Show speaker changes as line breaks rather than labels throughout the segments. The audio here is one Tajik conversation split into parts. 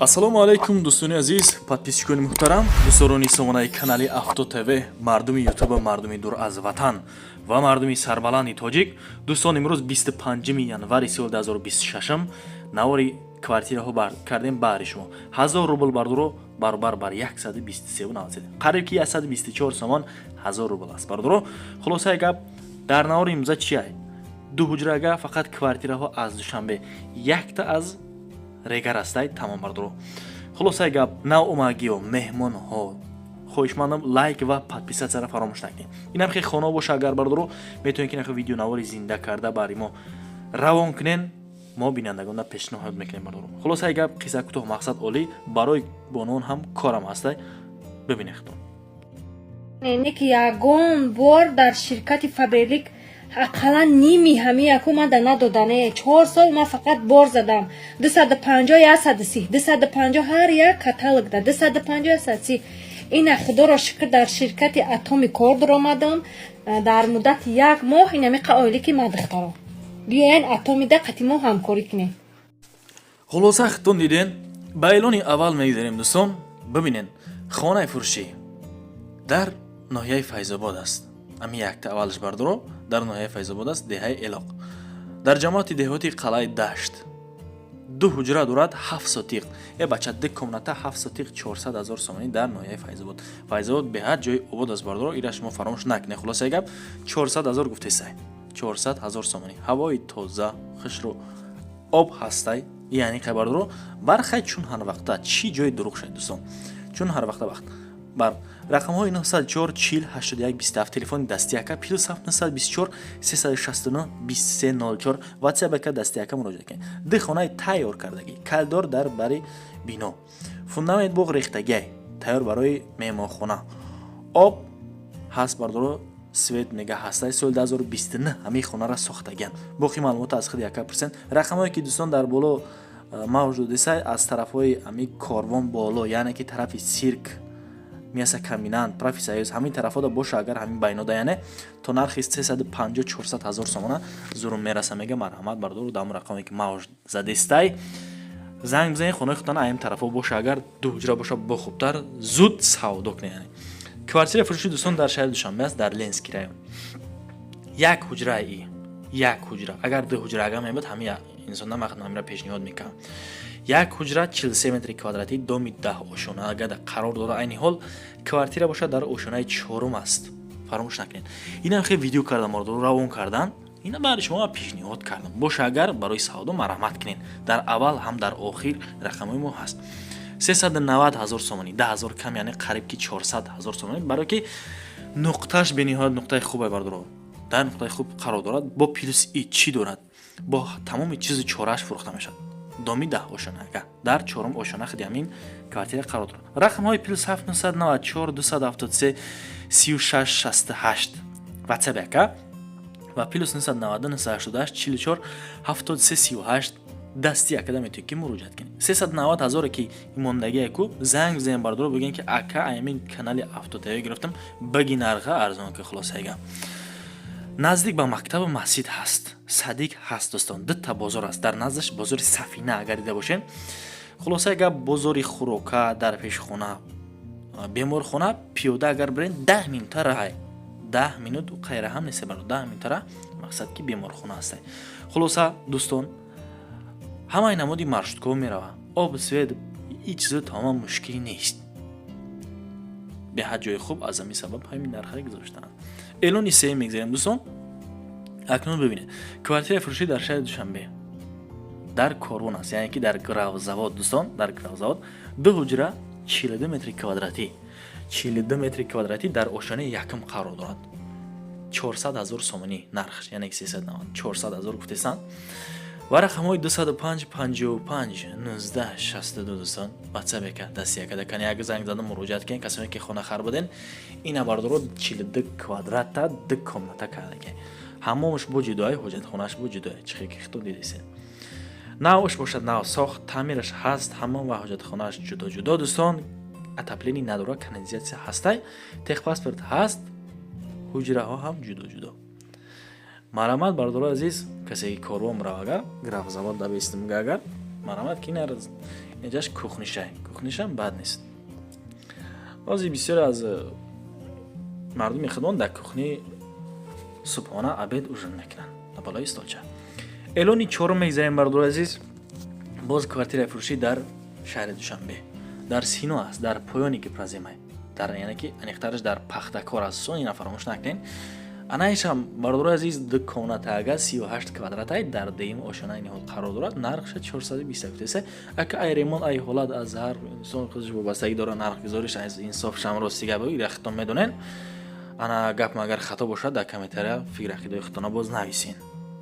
ассалому алайкум дӯстони азиз, подписчикони муҳтарам, дӯстдорони сомонаи канали Авто ТВ, мардуми ютуба, мардуми дур аз ватан ва мардуми сарбаланди тоҷик. Дӯстон, имрӯз 25 январи соли 2026 навори квартираҳо кардем баҳри шумо. 1000 рубл бардоро баробар бар 123.90, қариб ки 124 сомон 1000 рубл аст бардоро. Хулосаи гап дар навори имрӯза чия? ду ҳуҷрага фақат квартираҳо аз душанбе, якта аз регар астай тамом бардоро. Хулосаи гап наомагиё меҳмонҳо, хоҳишмандам лайк ва подписатсияро фаромӯш накунед. Инам хе хона боша, агар бардоро метавонед ки нахе видеонавори зинда карда бари мо равон кунен, мо бинандагона пешниҳод мекунем бардоро. Хулосаи гап қисса кӯтоҳ, мақсад олӣ, барои бонон ҳам корам ҳастай. бибинед худон.
Неки ягон бор дар ширкати Фаберлик ақаллан ними ҳами якумада надодане. 4 сол ма фақат бор задам. 250 130 250 ҳар як каталог да 250 130. Ина худоро шукр дар ширкати Атоми кор даромадам. Дар муддати як моҳ инами қаоилики мадхтаро. Биёен Атоми да қати мо ҳамкорӣ кунем.
Хулоса худон диден, ба эълони аввал мегзарем дӯстон. Бибинен, хонаи фурӯшӣ дар ноҳияи Файзобод аст. Ами якта аввалш бардоро дар ноҳияи Файзобод аст, деҳаи Элоқ. Дар ҷамоати деҳоти Қалаи Дашт. ду ҳуҷра дорад 7 сотиқ. Бача ди комната 7 сотиқ 400,000 сомонӣ дар ноҳияи Файзобод. Файзобод беҳад ҷои обод аст бардоро, ира шумо фаромӯш накунед. Хулосаи гап 400,000 гуфтесай. 400,000 сомонӣ. Ҳавои тоза, хушрӯ, об ҳастай. Яъни қай бардоро бархай чун ҳар вақта чӣ ҷои дуруғ шад дӯстон. Чун ҳар вақта вақт бар рақамҳои 904 40 81 27, телефони дастияка +7 924 369 2304, ватсапака дастияка муроҷиат кунед. ди хонаи тайёр кардагӣ, калдор дар бари бино, фундамент боғ рехтагӣ, тайёр барои меҳмонхона, об ҳаст бардоро, свет нега ҳастай соли 2029 ҳамаи хонара сохтагиан. боқи маълумота аз худи 1%. рақамҳое ки дӯстон дар боло мавҷудисай аз тарафҳои ами корвон боло, яъне ки тарафи сирк Мяса Каминан, Профи Союз, ҳамин тарафода боша, агар ҳамин байнода яне то нархи 350-400,000 сомона зурум мераса. Мега марҳамат бардору дам рақаме ки мавж задестай занг бизанед, хонаи худтан аим тарафо боша, агар ду ҳуҷра боша бо хубтар зуд савдо кунед. яне квартира фурӯши дӯстон дар шаҳри Душанбе аст, дар Ленский район. як ҳуҷраи як ҳуҷра, агар ду ҳуҷра ага мебуд ҳами инсон намақд намира пешниҳод мекардам. як ҳуҷра 43 метри квадрати, доми 10 ошона агада қарор дора. айни ҳол квартира бошад дар ошонаи 4 аст. фаромӯш накунед. инам хе видео кардам, мордо равон кардан. ина бари шумо пешниҳод кардам. боша, агар барои савдо марҳамат кунед. дар аввал ҳам дар охир рақамои мо ҳаст. 390,000 сомонӣ, 10,000 кам, яъне қариб ки 400,000 сомонӣ, барои ки нуқташ бениҳоят нуқтаи хубе бардоро. дар нуқтаи хуб қарор дорад. бо плюс и чӣ дорад? бо тамоми чизи чораш фурӯхта мешавад. доми 10 ошона ага дар 4 ошона худи ҳамин квартира қарор дорад. рақамҳои +7 994 273 36 68 ватсап яка ва +990 988 44 73 38 дасти якада метавонед ки муроҷиат кунед. 390,000 ки имондагие ку занг бизанед бардоро, бигӯен ки ака аймин канали Авто ТВ гирифтам, баги нарха арзон ки хулосаига наздик ба мактабу масҷид ҳаст. Садиқ ҳаст дӯстон. дитта бозор аст. дар наздаш бозори Сафина агар дида бошен. хулосаи гап бозори Хурока дар пеши хона, беморхона пиёда агар бирен 10 минута раҳ. 10 минут қайра ҳам нест бaro 10 минута раҳ, мақсад ки беморхона аст. хулоса дӯстон, ҳамаи намуди маршруткҳо мерава. об, свет, ҳеҷ чизо тамом мушкилӣ нест. беҳад ҷои хуб, аз ҳамин сабаб ҳамин нархаро гузоштаанд. эълони сеюм мегзарем дӯстон. акнун бибинед, квартира фурӯшӣ дар шаҳри Душанбе дар Корвон аст, яъне ки дар Гравзавод дӯстон, дар Гравзавод 2 ҳуҷра 42 метри квадрати, 42 метри квадрати дар ошонаи якум қарор дорад. 400,000 сомонӣ нархш, яъне ки 390, 400,000 гуфтесанд. ва рақамҳои 205 55 19 62 дӯстон, ватсап яка дасти якада кани ягер занг зада муроҷиат кунед. касоне ки хона хар буден, ина бардоро 42 квадрата 2 комната кардаге. ҳамомаш бо ҷудои, ҳоҷатхонааш бо ҷудои, чихе ки хитон дидисе. навш бошад, нав сохт, таъмираш ҳаст, ҳамом ва ҳоҷатхонааш ҷудо ҷудо дӯстон. отоплени надора, канализатсия ҳастай, техпаспорт ҳаст, ҳуҷраҳо ҳам ҷудо ҷудо. марҳамат бардоро азиз, касе ки корвон равага Гравзавод да бестимга агар марҳамат ки инҷаш кухнишам бад нест. баъзи бисёре аз мардуми худмон дар кухни субҳона абед ужин мекунанд дар балои столча. эълони чорум мегзарем бардор азиз. боз квартираи фурӯшӣ дар шаҳри Душанбе дар Сино аст, дар поёни Гипразимай, дар яъне ки аниқтараш дар пахтакор аст. Ина фаромӯш накунед. Анаишам бардор азиз дуконатага 38 квадратай дар деюм ошонаи ниҳол қарор дорад. Нархша 420 ака ай ремонт ай ҳолат аз ҳар инсон худаш вобастагӣ дорад нарх гузориш аз инсоф шамрости гапи рахтон медонен. Ана гап агар хато бошад дар комментария фикрақидои худтона боз нависин.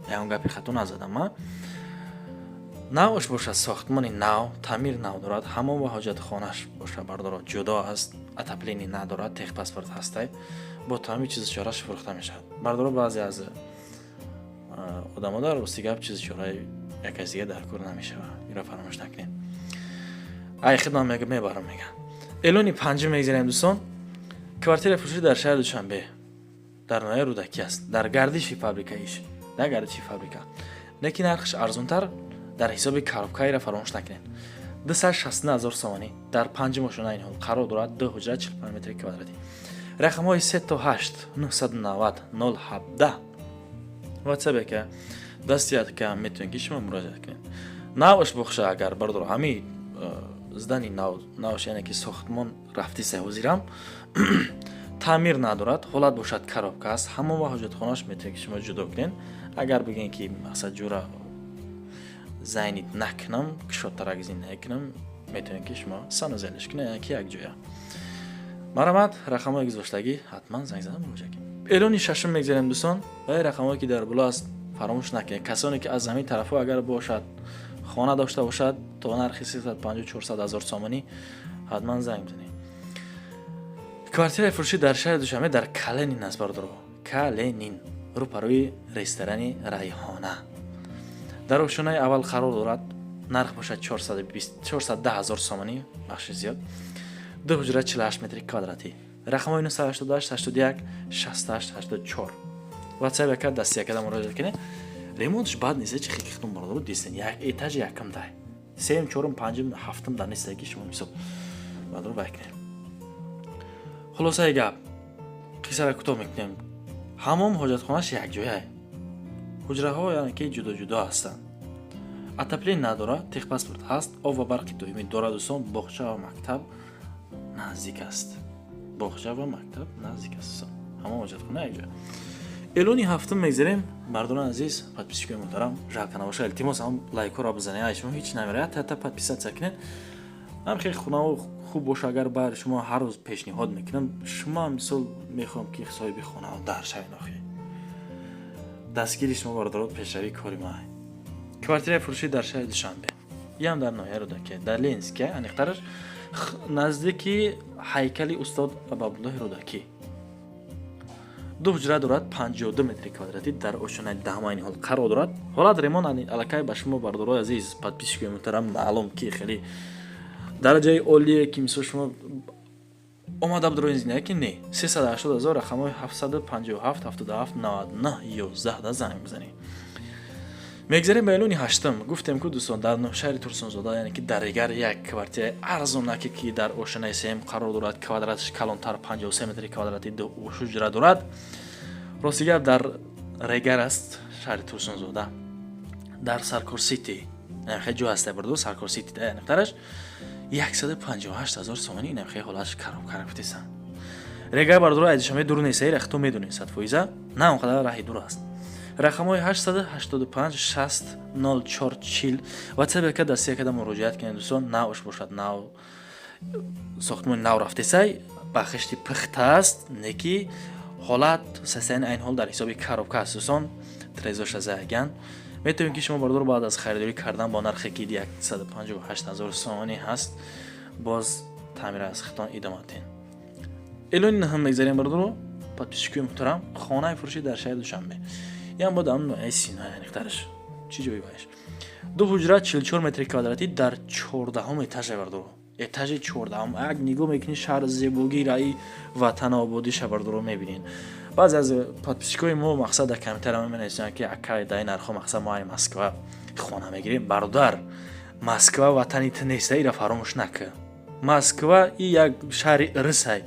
Ягон гапи хато назадам ма. Навш бошад сохтмони нав, таъмир нав дорад, ҳамон ва ҳоҷатхонаш бошад бардор ҷудо аст, отопление надорад, техпаспорт ҳастай, бо тамоми чизи чораш фурӯхта мешавад. Бардор баъзе аз одамо дар рости гап чизи чораи яказига дар кор намешавад. Иро фаромӯш накунед. Ай хидмат мебарам мега. Эълони панҷум мегзарем дӯстон. Квартираи фурӯшӣ дар шаҳри Душанбе дар ноҳияи Рӯдакӣ аст, дар гардиши фабрикаиш, дар гардиши фабрика. Лекин нархш арзонтар дар ҳисоби коробкаиро фаромӯш накунед. 269,000 сомонӣ дар панҷум ошонаи ниҳол қарор дорад. 2 ҳуҷра 45 метри квадрати. рақамҳои 38 990 017 ватсапе ка дастият ка метавонед ки шумо муроҷиат кунед. Навш бохша агар бардор ҳами здани навш яъне ки сохтмон рафтиса ҳозирам таъмир надорад, ҳолат бошад коробка аст, ҳамон ва ҳоҷатхонаш метавонед ки шумо ҷудо кунед. Агар бигӯед ки мақсад ҷура зайнит накунам, кишотарагизин накунам, метавонед ки шумо санузелиш кунед, яъне ки якҷоя. Марҳамат, рақамҳои гузоштагӣ ҳатман занг зада муроҷиат кунед. эълони шашум мегзарем дӯстон. ва рақамҳое ки дар боло аст фаромӯш накунед. Касоне ки аз ҳамин тарафҳо агар бошад хона дошта бошад то нархи 350-400,000 сомонӣ ҳатман занг бизанед. Квартираи фурӯшӣ дар шаҳри Душанбе дар Каленин аст бардор. Каленин рӯпарои ресторани Райҳона. Дар ошонаи аввал қарор дорад. Нарх бошад 410,000 сомонӣ, бахши зиёд. 2 ҳуҷра 48 метри квадрати. Рақамҳои 988 81 68 84. ватсап яка дасти якада муроҷиат кунед. Ремонтш бад нест, чи хикхтун бардор дистен. Як этаж якам дай. 3, 4, 5, 7 дар нестае ки шумо мисол бардор байкунед. хулосаи гап қиссаро кӯтоҳ мекунем. ҳамон ҳоҷатхонаш якҷояе. ҳуҷраҳо яъне ки ҷудо ҳастанд. отопление надорад, техпаспорт ҳаст, об ва барқи доимӣ дорад. дӯстон боғча ва мактаб наздик аст. боғча ва мактаб наздик аст. ҳамон ҳоҷатхона якҷоя. эълони ҳафтум мегзарем. мардони азиз, подписчикои муҳтарам, жалкана боша илтимос ҳам лайкҳоро бизанед. Ай шумо ҳеҷ намерояд ҳатта подписатсия кунед. ҳам хеле хунаво хуб боша. агар бар шумо ҳар рӯз пешниҳод мекунам, шумо мисол мехоҳам ки соҳиби хонао дар шави нохӣ дастгири шумо бардорот пешравии кори ма. квартираи фурӯшӣ дар шаҳри Душанбе, ям дар ноҳияи Рӯдакӣ, дар Ленинская, аниқтараш наздики ҳайкали устод Абабуллоҳи Рӯдакӣ. 2 ҳуҷра дорад, 52 метри квадрати дар ошонаи даҳмаи ниҳол қарор дорад. ҳолат ремонт аллакай ба шумо бардорои азиз, подписчикои муҳтарам маълум ки хеле дараҷаи олие ки мисол шумо омада бидрои зиндаги ки не 380,000 рақамҳои 757 77 99 11 да занг бизанед. мегзарем ба эълони ҳаштум. гуфтем ки дӯстон дар шаҳри Турсунзода, яъне ки дар Ригар як квартираи арзонаке ки дар ошонаи сеюм қарор дорад. квадратиш калонтар 53 метри квадрати 2 ҳуҷра дорад. рости гап дар Ригар аст, шаҳри Турсунзода, дар Саркор Сити. хеле ҷо аст бардо Саркор Сити да яънеқтараш 158,000 сомонӣ. хеле ҳолатш коробка рафтисан. Ригар бардор аз шаме дур нест, рахто медонед 100%. На он қадар раҳи дур аст. рақамҳои 885 60 04 40 ватсап яка дасти якада муроҷиат кунед дӯстон. навш бошад, нав сохтмони нав рафтисай ба хишти пухта аст, неки ҳолат сасани айн ҳол дар ҳисоби коробка аст дӯстон. трезош азаган метавонед ки шумо бардор баъд аз харидорӣ кардан бо нархе ки 158,000 сомонӣ ҳаст, боз таъмира аз хитон идома ден. эълони наҳам мегзарем бардоро подписчикои муҳтарам. хонаи фурӯшӣ дар шаҳри Душанбе, ям бо дам ноҳияи Сино аниқтараш чӣ ҷои вайш. 2 ҳуҷра 44 метри квадрати дар 14 этаже бардоро. этажи 14 як нигоҳ мекунед шаҳр зебогираи ватан ободиша бардоро мебинед. баъзе аз подписчикои мо мақсад дар комментария менависанд ки акай дай нархо мақсад мо ай Москва хона мегирем. бародар Москва ватани ту нест, иро фаромӯш накӣ. Москва и як шаҳри ирисай.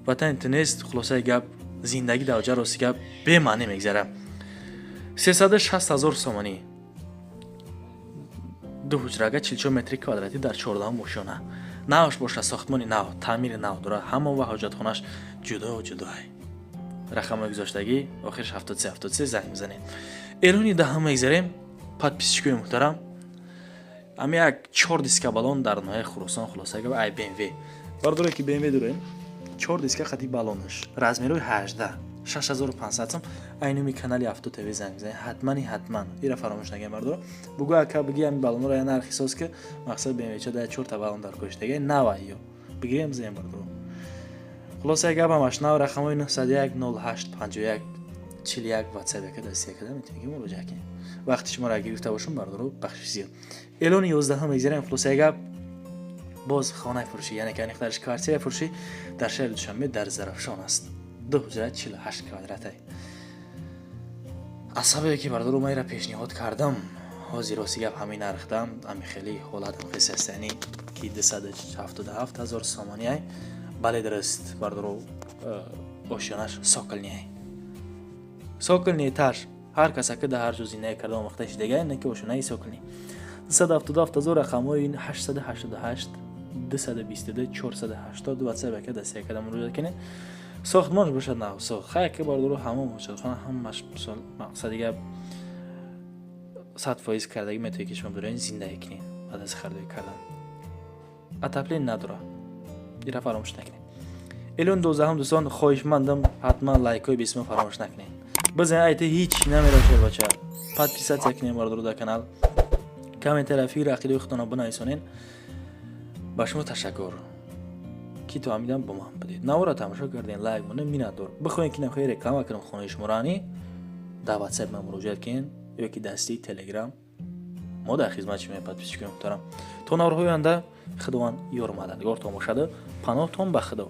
Ватани ту нест, хулосаи гап зиндагӣ дар оҷа рости гап бемаънӣ мегзарад. 360,000 сомонӣ. 2 ҳуҷрага 44 метри квадратӣ дар 14 мошона. Навш боша, сохтмони нав, таъмири нав дорад. Ҳамон ва ҳоҷатхонааш ҷудо ҷудоай. Рақамҳои гузоштагӣ охирш 73 занг мизанед. Эълони даҳум мегзарем. Подписчикои муҳтарам, ами як 4 диска балон дар ноҳияи Хуросон, хулоса гап ай BMW. Бардоре ки BMW дорем, 4 диска хати балонаш. Размерои 18, 6500 сом. Айнуми канали Авто ТВ занг мизанед. Ҳатман. Ира фаромӯш нагем бардор. Бугӯ ака биги ами балонро я нархи соз ки мақсад BMW ча да 4 та балон дар коштаги нава ё. Бигирем зем бардор. Хулоса гап амаш нав рақамҳои 901 08 51 41 WhatsApp ка дасти ка метавонед муроҷиат кунед. Вақти шуморо гирифта бошум бардор бахшиш зиёд. Эълони 11 мегзарем. Хулоса гап боз хонаи фурӯшӣ, яъне ки анихтараш квартираи фурӯшӣ дар шаҳри Душанбе дар Зарафшон аст. 2 ҳуҷра 48 квадратай. Асабе ки бардор ма ира пешниҳод кардам, ҳозир роси гап ҳамин нарх дам, ами хеле ҳолатам хисастани ки 277,000 сомонияй. Бале драст бардор ошёнаш соколнияй. Соколни таш ҳар каса ки дар ҳар ҷо зиндаги карда омӯхта шидагай, не ки ошонаи соколни. 277,000 рақамҳои 888 222 480 WhatsApp ка дасти ка муроҷиат кунед. Сохтмонш бошад нав сохт. Хай ки бардор ҳамон ҳоҷатхона ҳамаш мисол мақсади гап 100% кардагӣ метавонед ки шумо бироин зиндагӣ кунед баъд аз харидорӣ кардан. Отопление надора. Ира фаромӯш накунед. Эълони 12 дӯстон, хоҳишмандам ҳатман лайкои бисмиро фаромӯш накунед. Бизанед айта ҳеҷ намеравад бача. Подписатсия кунед бардор дар канал. Комментария фикр ақидаи худтонро бинависонед. ба шумо ташаккур. ки то ҳамидан бо ман будед. Навора тамошо карден, лайк монед, миннатдор. Бихоҳед ки нахоҳед реклама кунам хонаи шуморани, дар WhatsApp ман муроҷиат кунед ё ки дасти Telegram. мо дар хизмат шумо подписчикои муҳтарам. То навраҳои оянда Худованд ёр мададгортон бошад. Паноҳтон ба Худо.